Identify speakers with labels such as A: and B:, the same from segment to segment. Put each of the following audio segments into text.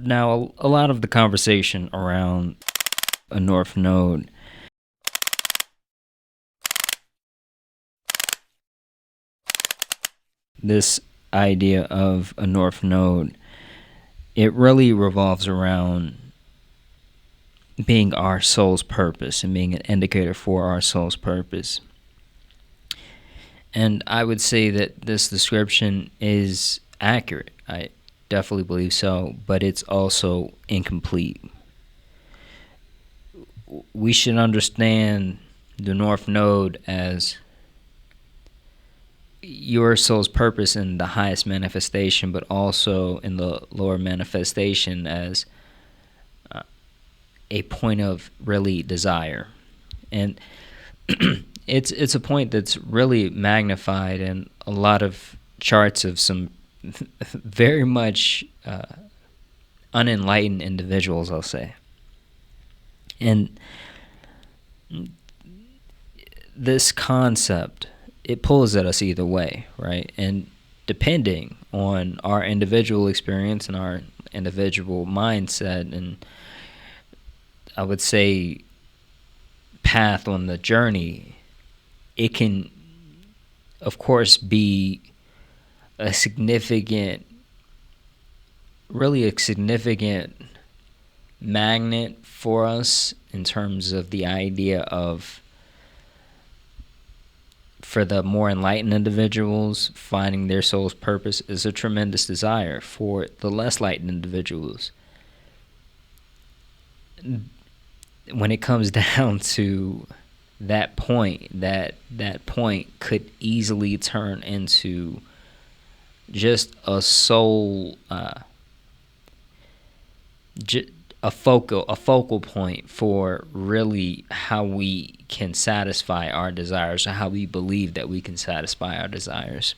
A: Now, a lot of the conversation around a North Node, this idea of a North Node, it really revolves around being our soul's purpose and being an indicator for our soul's purpose. And I would say that this description is accurate. I definitely believe so, but it's also incomplete. We should understand the North Node as your soul's purpose in the highest manifestation, but also in the lower manifestation as a point of really desire. And it's a point that's really magnified in a lot of charts of some very much unenlightened individuals, I'll say. And this concept, it pulls at us either way, right? And depending on our individual experience and our individual mindset and, I would say, path on the journey, it can, of course, be a significant magnet for us in terms of the idea of, for the more enlightened individuals, finding their soul's purpose is a tremendous desire. For the less enlightened individuals, when it comes down to that point, that point could easily turn into just a soul, a focal point for really how we can satisfy our desires, or how we believe that we can satisfy our desires.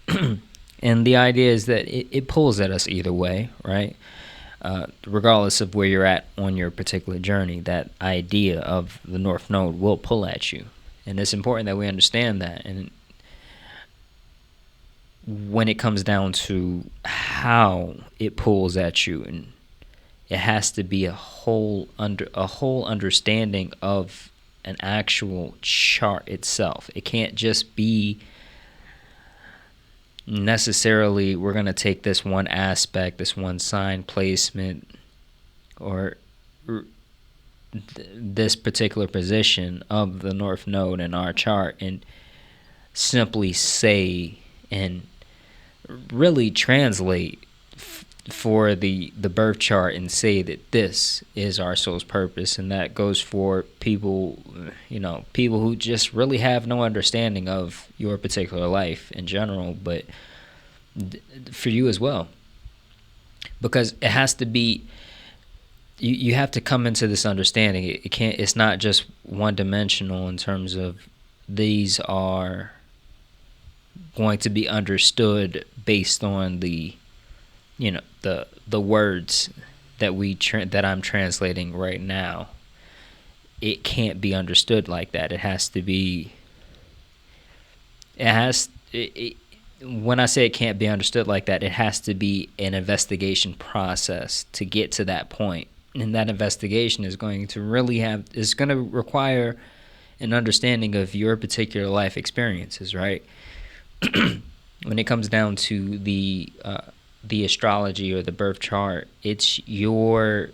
A: And the idea is that it pulls at us either way, right? Regardless of where you're at on your particular journey, that idea of the North Node will pull at you. And it's important that we understand that. And when it comes down to how it pulls at you, and it has to be a whole understanding of an actual chart itself. It can't just be necessarily, we're going to take this one aspect, this one sign placement, or this particular position of the North Node in our chart, and simply say and really translate for the birth chart and say that this is our soul's purpose. And that goes for people, people who just really have no understanding of your particular life in general, but for you as well, because it has to be, you have to come into this understanding. It's not just one dimensional in terms of these are going to be understood based on the words that I'm translating right now. It can't be understood like that. It has to be. When I say it can't be understood like that, it has to be an investigation process to get to that point. And that investigation is going to require an understanding of your particular life experiences, right? When it comes down to the astrology or the birth chart, it's your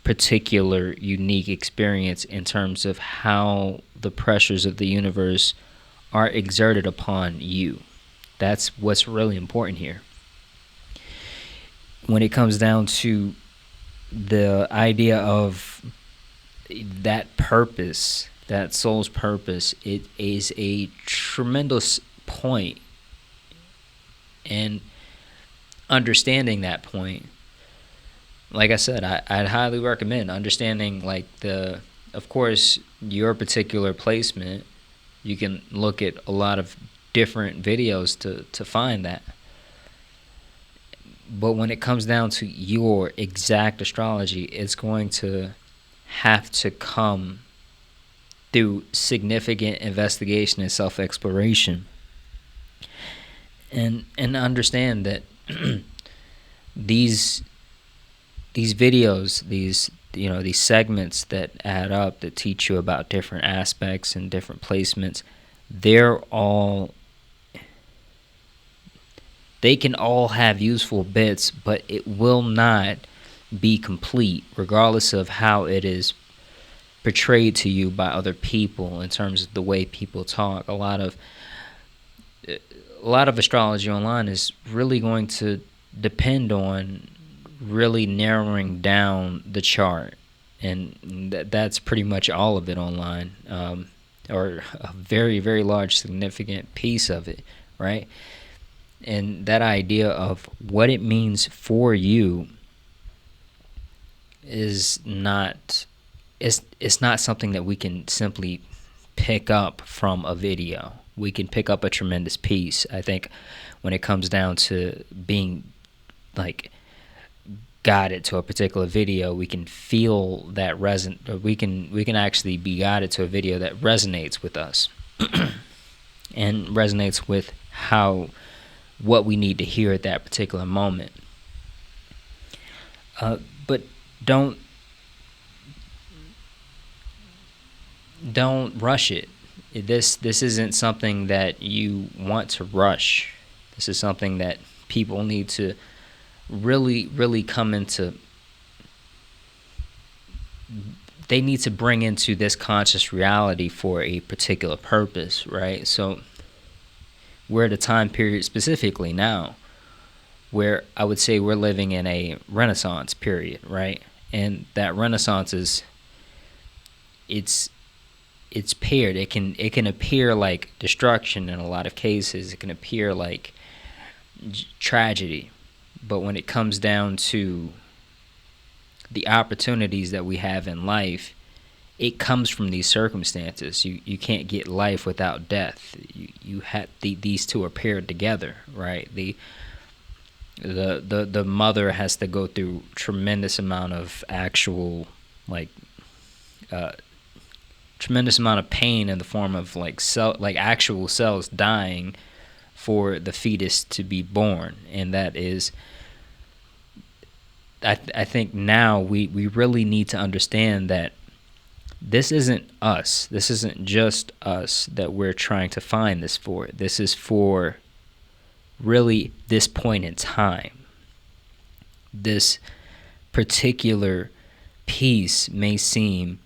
A: particular unique experience in terms of how the pressures of the universe are exerted upon you. That's what's really important here. When it comes down to the idea of that purpose, that soul's purpose, it is a tremendous point. And understanding that point, like I said, I'd highly recommend understanding, of course, your particular placement. You can look at a lot of different videos to find that. But when it comes down to your exact astrology, it's going to have to come through significant investigation and self-exploration. And understand that these videos, these segments that add up, that teach you about different aspects and different placements, they can all have useful bits, but it will not be complete, regardless of how it is portrayed to you by other people in terms of the way people talk. A lot of astrology online is really going to depend on really narrowing down the chart, and that's pretty much all of it online, or a very, very large significant piece of it, right? And that idea of what it means for you is not, it's not something that we can simply pick up from a video. We can pick up a tremendous piece. I think when it comes down to being like guided to a particular video, we can feel that we can actually be guided to a video that resonates with us and resonates with what we need to hear at that particular moment. But don't rush it. This isn't something that you want to rush. This is something that people need to really, really come into. They need to bring into this conscious reality for a particular purpose, right? So we're at a time period specifically now where I would say we're living in a Renaissance period, right? And that Renaissance is, it's paired. It can appear like destruction in a lot of cases. It can appear like tragedy. But when it comes down to the opportunities that we have in life, it comes from these circumstances. You can't get life without death. You have these two are paired together, right? The mother has to go through tremendous amount of tremendous amount of pain in the form of actual cells dying for the fetus to be born. And that is, I think now we really need to understand that this isn't us. This isn't just us that we're trying to find this for. This is for really this point in time. This particular piece may seem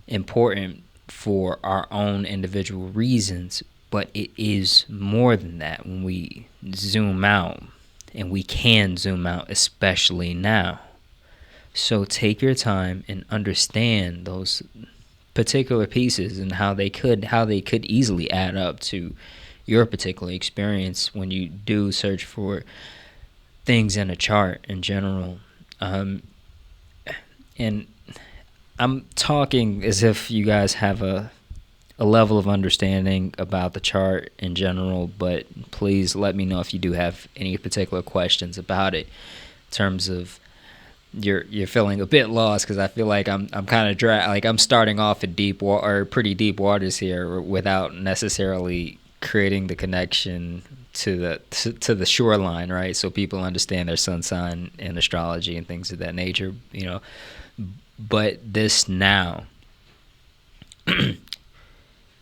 A: important for our own individual reasons, but it is more than that when we zoom out, and we can zoom out, especially now. So take your time and understand those particular pieces and how they could easily add up to your particular experience when you do search for things in a chart in general. And I'm talking as if you guys have a level of understanding about the chart in general, but please let me know if you do have any particular questions about it, in terms of you're feeling a bit lost, because I feel like I'm kind of I'm starting off at pretty deep waters here without necessarily creating the connection to the shoreline, right? So people understand their sun sign and astrology and things of that nature, But this now,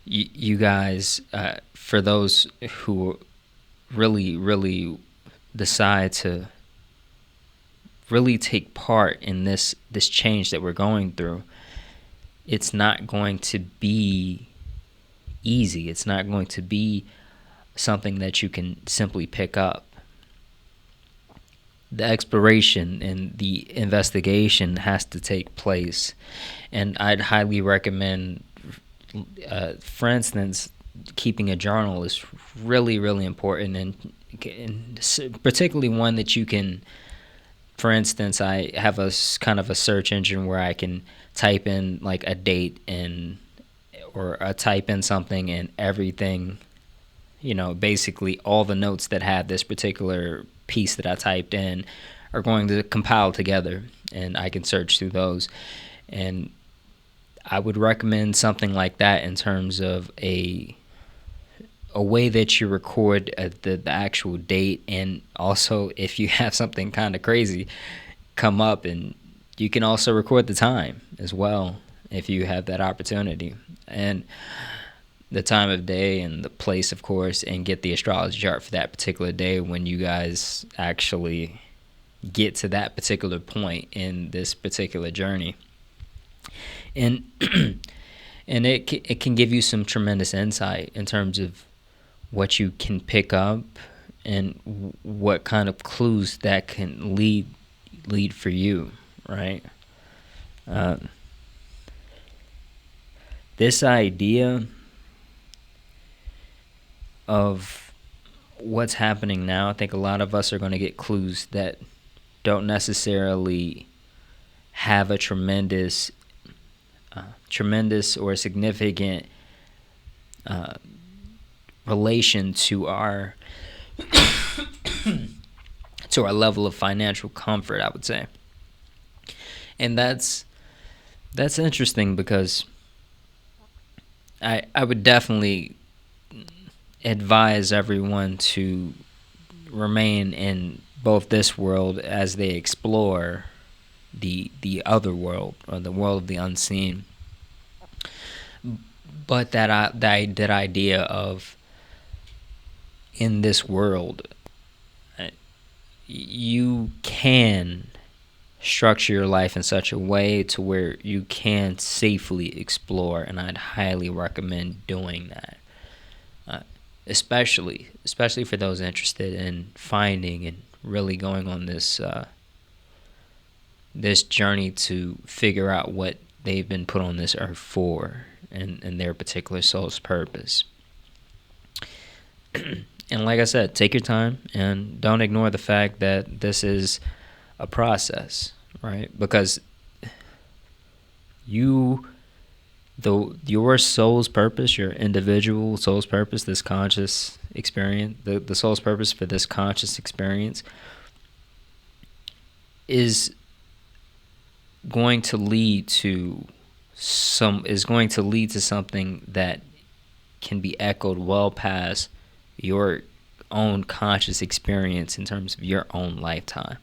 A: you guys, for those who really, really decide to really take part in this change that we're going through, it's not going to be easy. It's not going to be something that you can simply pick up. The exploration and the investigation has to take place, and I'd highly recommend, for instance, keeping a journal is really, really important, and particularly one that you can. For instance, I have a kind of a search engine where I can type in like a date or type in something, and everything, basically all the notes that have this particular piece that I typed in are going to compile together, and I can search through those. And I would recommend something like that in terms of a a way that you record the actual date, and also if you have something kind of crazy come up, and you can also record the time as well if you have that opportunity, and the time of day and the place, of course, and get the astrology chart for that particular day when you guys actually get to that particular point in this particular journey. And and it can give you some tremendous insight in terms of what you can pick up and what kind of clues that can lead for you, right? This idea of what's happening now, I think a lot of us are going to get clues that don't necessarily have a tremendous or significant relation to our to our level of financial comfort, I would say. And that's interesting, because I would definitely advise everyone to remain in both this world as they explore the other world, or the world of the unseen. But that idea of, in this world, you can structure your life in such a way to where you can safely explore, and I'd highly recommend doing that. Especially for those interested in finding and really going on this this journey to figure out what they've been put on this earth for, and their particular soul's purpose. And like I said, take your time and don't ignore the fact that this is a process, right? Because your soul's purpose, your individual soul's purpose, this conscious experience, the soul's purpose for this conscious experience is going to lead to something that can be echoed well past your own conscious experience in terms of your own lifetime.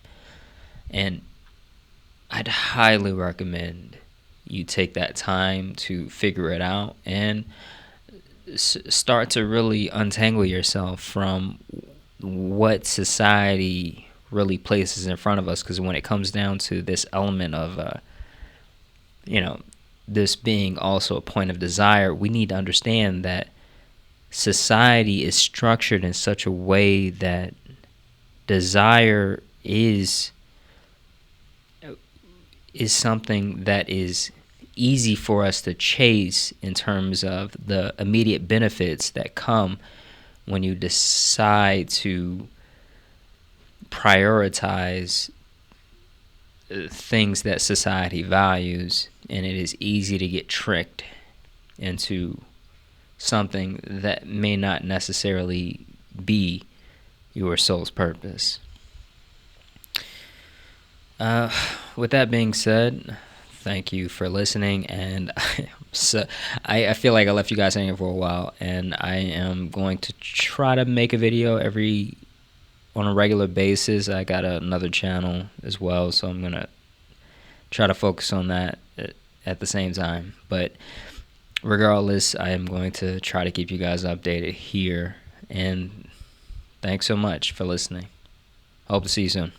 A: And I'd highly recommend you take that time to figure it out and start to really untangle yourself from what society really places in front of us. Because when it comes down to this element of, this being also a point of desire, we need to understand that society is structured in such a way that desire is something that is easy for us to chase in terms of the immediate benefits that come when you decide to prioritize things that society values, and it is easy to get tricked into something that may not necessarily be your soul's purpose. With that being said, thank you for listening, and I feel like I left you guys hanging for a while, and I am going to try to make a video on a regular basis. I got another channel as well, so I'm gonna try to focus on that at the same time. But regardless, I am going to try to keep you guys updated here, and thanks so much for listening. Hope to see you soon.